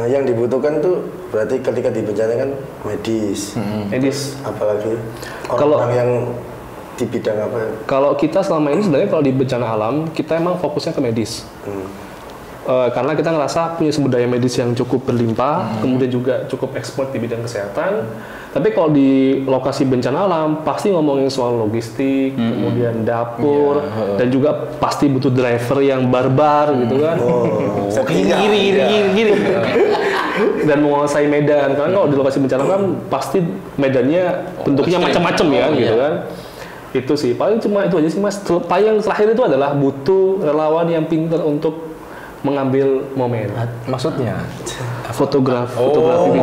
yang dibutuhkan tuh berarti ketika di bencana kan medis. Medis. Apalagi Kalau- orang yang di bidang apa? Kalau kita selama ini sebenarnya kalau di bencana alam kita emang fokusnya ke medis. Karena kita ngerasa punya sumber daya medis yang cukup berlimpah, kemudian juga cukup expert di bidang kesehatan. Tapi kalau di lokasi bencana alam pasti ngomongin soal logistik, kemudian dapur, dan juga pasti butuh driver yang barbar gitu kan. Giri. Dan menguasai medan. Karena kalau di lokasi bencana kan pasti medannya bentuknya macam-macam ya gitu kan. Itu sih paling cuma itu aja sih mas. Paling terakhir itu adalah butuh relawan yang pintar untuk mengambil momen. Maksudnya? Fotografi videografi.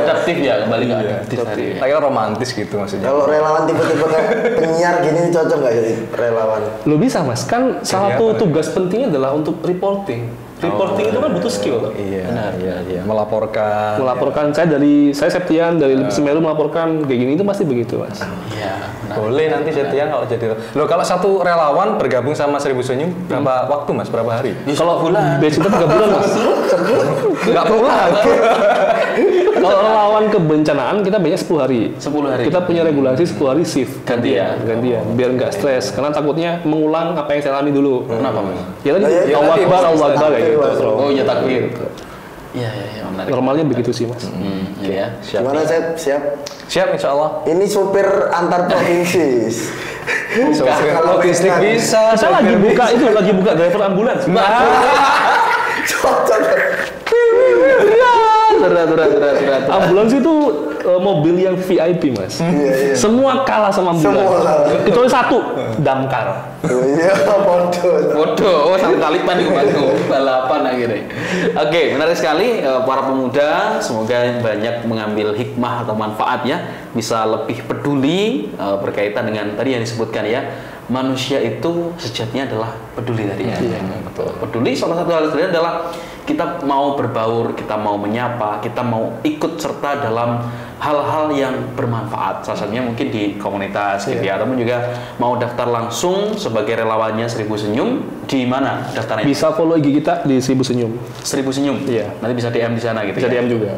adaptif ya, kembali ke adaptif tadi. Kayak romantis gitu maksudnya. Kalau relawan tipe-tipe kayak penyiar gini cocok nggak jadi relawan? Lo bisa mas, kan salah satu tugas pentingnya adalah untuk reporting. Reporting itu kan butuh skill. Iya. Melaporkan. Saya Septian dari Semeru melaporkan kayak gini itu pasti begitu mas. Iya. Boleh nanti Septian kalau jadi. Loh kalau satu relawan bergabung sama 1000 Senyum berapa waktu mas? Berapa hari? Kalau batch kita 3 bulan mas. Nggak perlu lagi. Kalau relawan kebencanaan kita banyak 10 hari. 10 hari. Kita punya regulasi 10 hari shift. Gantian. Biar nggak stres. Karena takutnya mengulang apa yang saya alami dulu. Kenapa mas? Ya tadi Ya, Allah Akbar kayak gitu. Oh iya takbir. Iya, menarik. Normalnya begitu sih mas. Iya. Gimana siap? Siap insya Allah. Ini supir antar provinsi. Kalau Logistik kan- bisa. Kita lagi buka driver ambulans. Cocok. Berat. Ambulans itu mobil yang VIP mas. Iya. Semua kalah sama ambulans. Semua kalah. Itu satu, damkar. Iya, Bodoh, sama Taliban itu balapan akhirnya. Oke, menarik sekali para pemuda. Semoga banyak mengambil hikmah atau manfaatnya, bisa lebih peduli berkaitan dengan tadi yang disebutkan ya. Manusia itu sejatinya adalah peduli tadi ya. Betul. Peduli salah satu hal tadi adalah kita mau berbaur, kita mau menyapa, kita mau ikut serta dalam hal-hal yang bermanfaat. Salah satunya mungkin di komunitas gitu ya, ataupun juga mau daftar langsung sebagai relawannya 1000 Senyum. Di mana daftarnya? Bisa follow IG kita di 1000 Senyum. 1000 Senyum. Iya. Nanti bisa DM di sana gitu. Bisa ya? DM juga.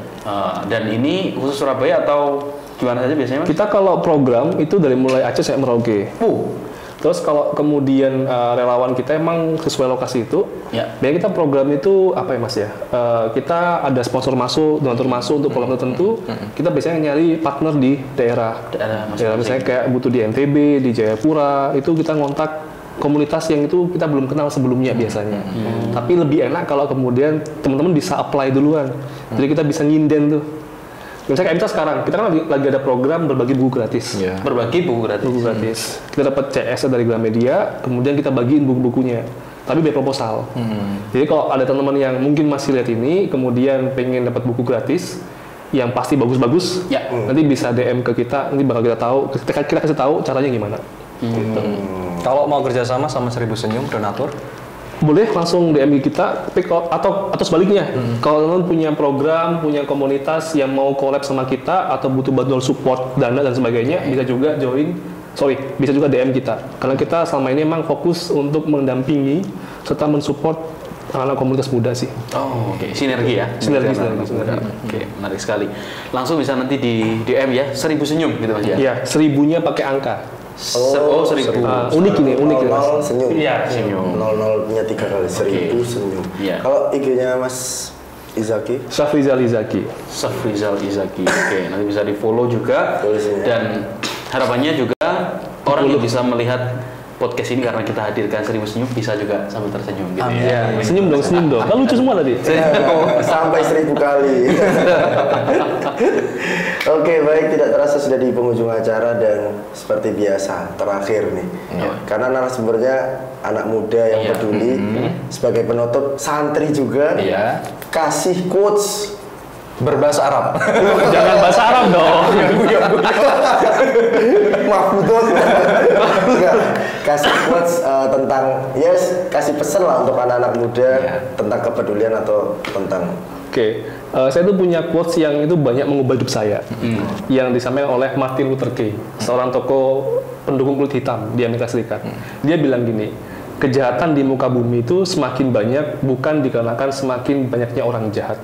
Dan ini khusus Surabaya atau gimana saja biasanya mas? Kita kalau program itu dari mulai Aceh sampai Merauke. Terus kalau kemudian relawan kita emang sesuai lokasi itu, Ya. biasanya kita program itu apa ya mas ya? Kita ada sponsor masuk, donatur masuk untuk program tertentu. Kita biasanya nyari partner di daerah. Daerah Misalnya kayak butuh di NTB, di Jayapura, itu kita ngontak komunitas yang itu kita belum kenal sebelumnya biasanya. Tapi lebih enak kalau kemudian teman-teman bisa apply duluan. Jadi kita bisa nyinden tuh. Misalnya kayak kita sekarang, kita kan lagi ada program berbagi buku gratis. Berbagi buku gratis. Buku gratis. Kita dapat CS dari Gramedia, kemudian kita bagiin buku-bukunya. Tapi biar proposal. Jadi kalau ada teman-teman yang mungkin masih lihat ini, kemudian pengen dapat buku gratis, yang pasti bagus-bagus, Ya. nanti bisa DM ke kita, nanti bakal kita tahu, kita kasih tahu caranya gimana. Gitu. Kalau mau kerjasama sama 1000 Senyum donatur, boleh langsung DM kita, tapi atau sebaliknya, kalau teman punya program, punya komunitas yang mau collab sama kita atau butuh bantuan support dana dan sebagainya, bisa juga bisa juga DM kita. Karena kita selama ini emang fokus untuk mendampingi serta mensupport anak komunitas muda sih. Oh, oke. Sinergi ya. Sinergi. Oke, menarik sekali. Langsung bisa nanti di DM ya, 1000 senyum gitu Mas ya. Iya, 1000-nya pakai angka. 1000. Unik ini, unik ya, Mas. 00 senyum. Iya, senyum. 00-nya 3 kali, 1000 senyum. Iya. Kalau IG-nya Mas Izaki? Syafrizal Izaki. Syafrizal Izaki. Oke, nanti bisa di-follow juga. Dan harapannya juga orang yang bisa melihat podcast ini karena kita hadirkan 1000 senyum bisa juga sambil tersenyum gitu ya. Iya, senyum dong. Kan lucu semua tadi. Sampai 1000 kali. Oke, baik, tidak terasa sudah di penghujung acara dan seperti biasa terakhir nih. Karena narasumbernya anak muda yang peduli. Sebagai penutup, santri juga. Kasih quotes Berbahasa Arab. Jangan bahasa Arab dong. Mahfudot. Kasih quotes tentang, kasih pesan lah untuk anak-anak muda tentang kepedulian atau tentang. Oke, saya tuh punya quotes yang itu banyak mengubah hidup saya. Yang disampaikan oleh Martin Luther King, seorang tokoh pendukung kulit hitam di Amerika Serikat. Dia bilang gini, kejahatan di muka bumi itu semakin banyak bukan dikarenakan semakin banyaknya orang jahat,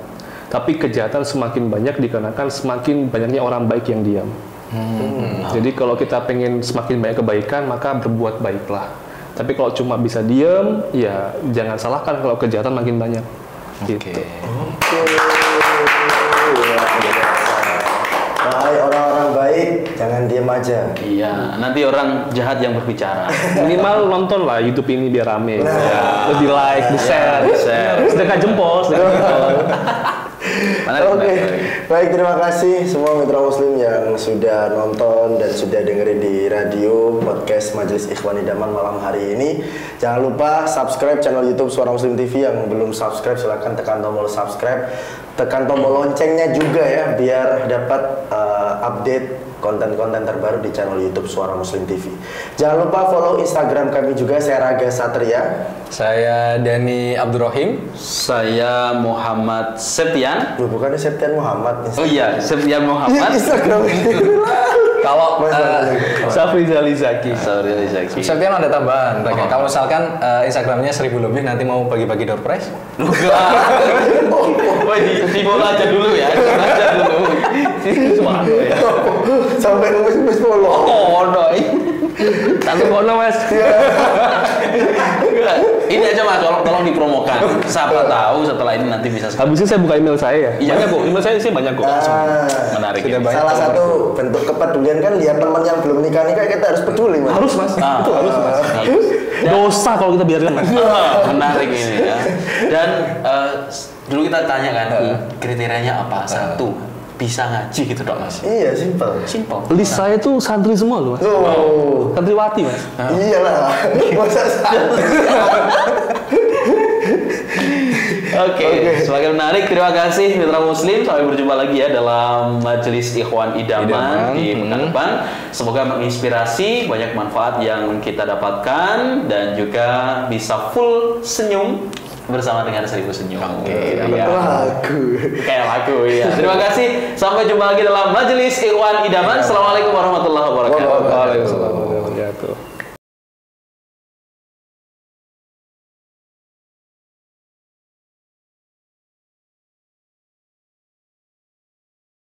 tapi kejahatan semakin banyak dikarenakan semakin banyaknya orang baik yang diam. Jadi kalau kita pengen semakin banyak kebaikan, maka berbuat baiklah. Tapi kalau cuma bisa diam, ya jangan salahkan kalau kejahatan makin banyak. Gitu. Hai orang-orang baik, jangan diam aja. Iya, nanti orang jahat yang berbicara. Minimal nonton lah YouTube ini biar rame. Lebih like, di share. Sedekah jempol. Oke, baik, terima kasih semua mitra muslim yang sudah nonton dan sudah dengerin di radio podcast Majelis Ikhwan Idaman malam hari ini. Jangan lupa subscribe channel YouTube Suara Muslim TV. Yang belum subscribe silahkan tekan tombol subscribe, tekan tombol loncengnya juga ya biar dapat update konten-konten terbaru di channel YouTube Suara Muslim TV. Jangan lupa follow Instagram kami juga, saya Raga Satria. Saya Dani Abdurrahim. Saya Muhammad Septian. Loh, bukannya Septian Muhammad. Oh iya, Septian Muhammad. Instagram. Kalau Syafrizal Izaki. Septian ada tambahan. Kalau misalkan Instagramnya 1000 lebih, nanti mau bagi-bagi door prize. Wah, di bola aja dulu ya. Sampai nulis follow. Oh, doi. Satu kono Mas. Ini aja Mas, tolong dipromokan. Siapa tahu setelah ini nanti bisa. Habis itu saya buka email saya ya. Banyak kok, email saya sih banyak kok. Menarik. Salah satu bentuk kepedulian kan lihat teman yang belum nikah kita harus peduli Mas. Harus Mas. Itu harus Mas. Dosa kalau kita biarkan Mas. Menarik ini ya. Dan dulu kita tanya kan kriterianya apa? Satu, bisa ngaji gitu dong Mas. Iya, simpel. List saya tuh santri semua loh Mas. Santriwati Mas. Iyalah. Masa Oke, semakin menarik. Terima kasih mitra muslim. Sampai berjumpa lagi ya dalam Majelis Ikhwan Idaman di pekan depan. Semoga menginspirasi, banyak manfaat yang kita dapatkan dan juga bisa full senyum bersama dengan 1000 senyum. Kayak lagu ya. Terima kasih. Sampai jumpa lagi dalam Majelis Ikhwan Idaman. Assalamualaikum warahmatullahi wabarakatuh. Waalaikumsalam.